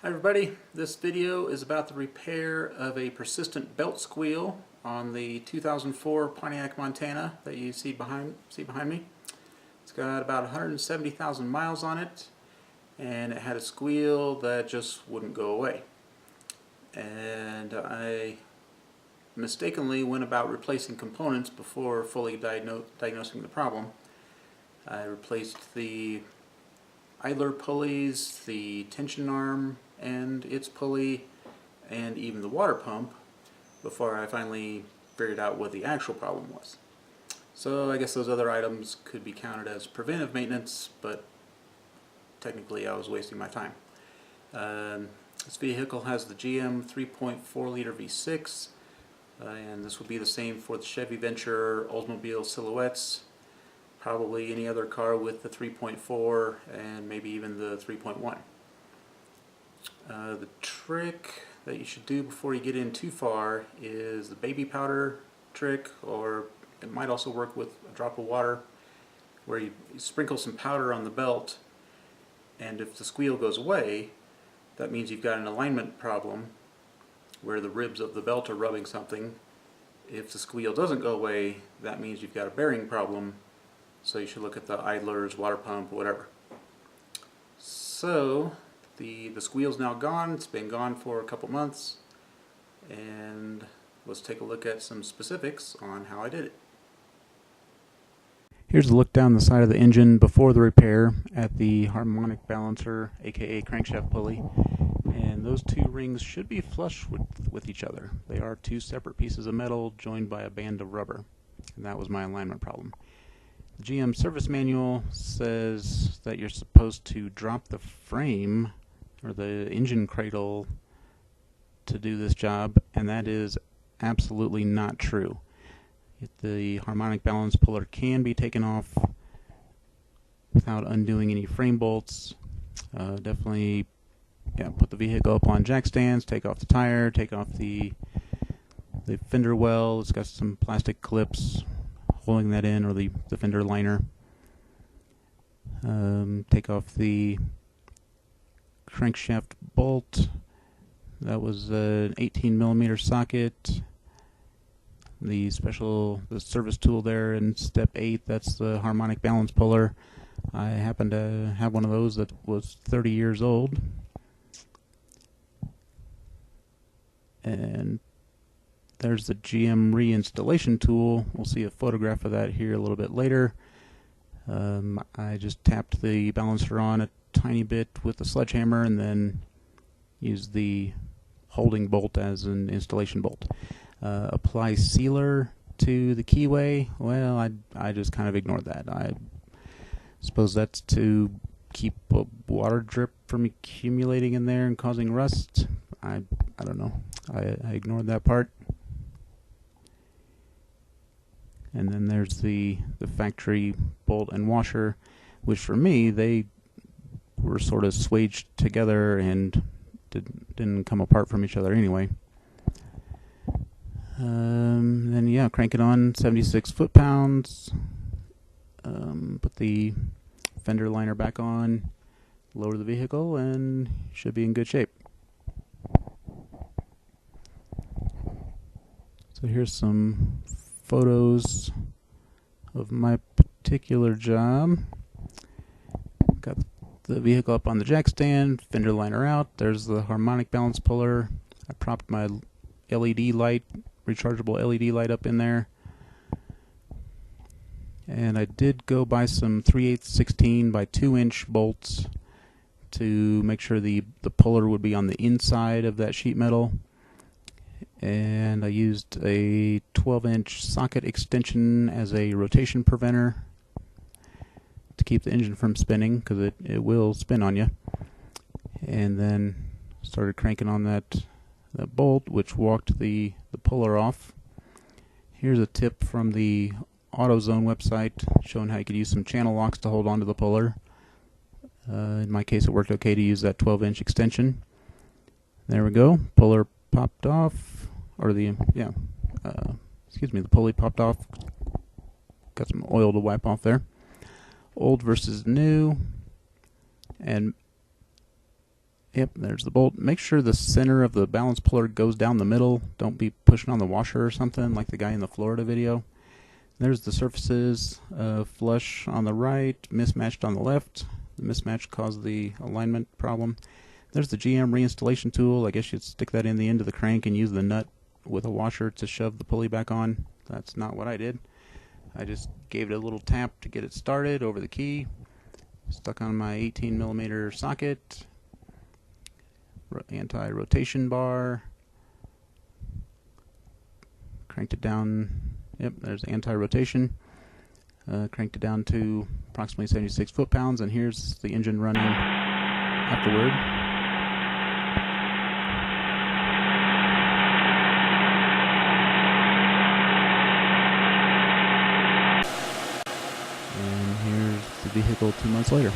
Hi everybody, this video is about the repair of a persistent belt squeal on the 2004 Pontiac Montana that you see behind me. It's got about 170,000 miles on it, and it had a squeal that just wouldn't go away. And I mistakenly went about replacing components before fully diagnosing the problem. I replaced the idler pulleys, the tension arm and its pulley, and even the water pump before I finally figured out what the actual problem was. So I guess those other items could be counted as preventive maintenance, but technically I was wasting my time. This vehicle has the GM 3.4 liter V6, and this would be the same for the Chevy Venture, Oldsmobile Silhouettes, probably any other car with the 3.4 and maybe even the 3.1. The trick that you should do before you get in too far is the baby powder trick, or it might also work with a drop of water, where you sprinkle some powder on the belt, and if the squeal goes away, that means you've got an alignment problem where the ribs of the belt are rubbing something. If the squeal doesn't go away, that means you've got a bearing problem, so you should look at the idlers, water pump, whatever. So the squeal's now gone. It's been gone for a couple months, and let's take a look at some specifics on how I did it. Here's a look down the side of the engine before the repair at the harmonic balancer, aka crankshaft pulley, and those two rings should be flush with each other. They are two separate pieces of metal joined by a band of rubber, and that was my alignment problem. The GM service manual says that you're supposed to drop the frame or the engine cradle to do this job, and that is absolutely not true. The harmonic balance puller can be taken off without undoing any frame bolts. Definitely put the vehicle up on jack stands, take off the tire, take off the fender well. It's got some plastic clips holding that in, or the fender liner. Take off the crankshaft bolt. That was an 18mm socket. The service tool there in step 8, that's the harmonic balance puller. I happen to have one of those that was 30 years old. And there's the GM reinstallation tool. We'll see a photograph of that here a little bit later. I just tapped the balancer on a tiny bit with the sledgehammer and then used the holding bolt as an installation bolt. Apply sealer to the keyway. Well, I just kind of ignored that. I suppose that's to keep a water drip from accumulating in there and causing rust. I don't know. I ignored that part. And then there's the factory bolt and washer, which for me, they were sort of swaged together and didn't come apart from each other anyway. Then crank it on 76 foot-pounds. Put the fender liner back on, lower the vehicle, and should be in good shape. So here's some photos of my particular job. Got the vehicle up on the jack stand, fender liner out. There's the harmonic balance puller. I propped my LED light, rechargeable LED light up in there. And I did go buy some 3/8 16 by 2-inch bolts to make sure the puller would be on the inside of that sheet metal. And I used a 12-inch socket extension as a rotation preventer to keep the engine from spinning, because it will spin on you. And then started cranking on that bolt, which walked the puller off. Here's a tip from the AutoZone website showing how you could use some channel locks to hold onto the puller. In my case, it worked okay to use that 12-inch extension. There we go. Puller popped off, or the pulley popped off. Got some oil to wipe off there. Old versus new, and Yep, there's the bolt. Make sure the center of the balance puller goes down the middle. Don't be pushing on the washer or something like the guy in the Florida video. There's the surfaces, flush on the right, mismatched on the left. The mismatch caused the alignment problem. There's the GM reinstallation tool. I guess you'd stick that in the end of the crank and use the nut with a washer to shove the pulley back on. That's not what I did. I just gave it a little tap to get it started over the key. Stuck on my 18mm socket. Anti-rotation bar. Cranked it down. Yep, there's anti-rotation. Cranked it down to approximately 76 foot-pounds, and here's the engine running afterward. And here's the vehicle 2 months later.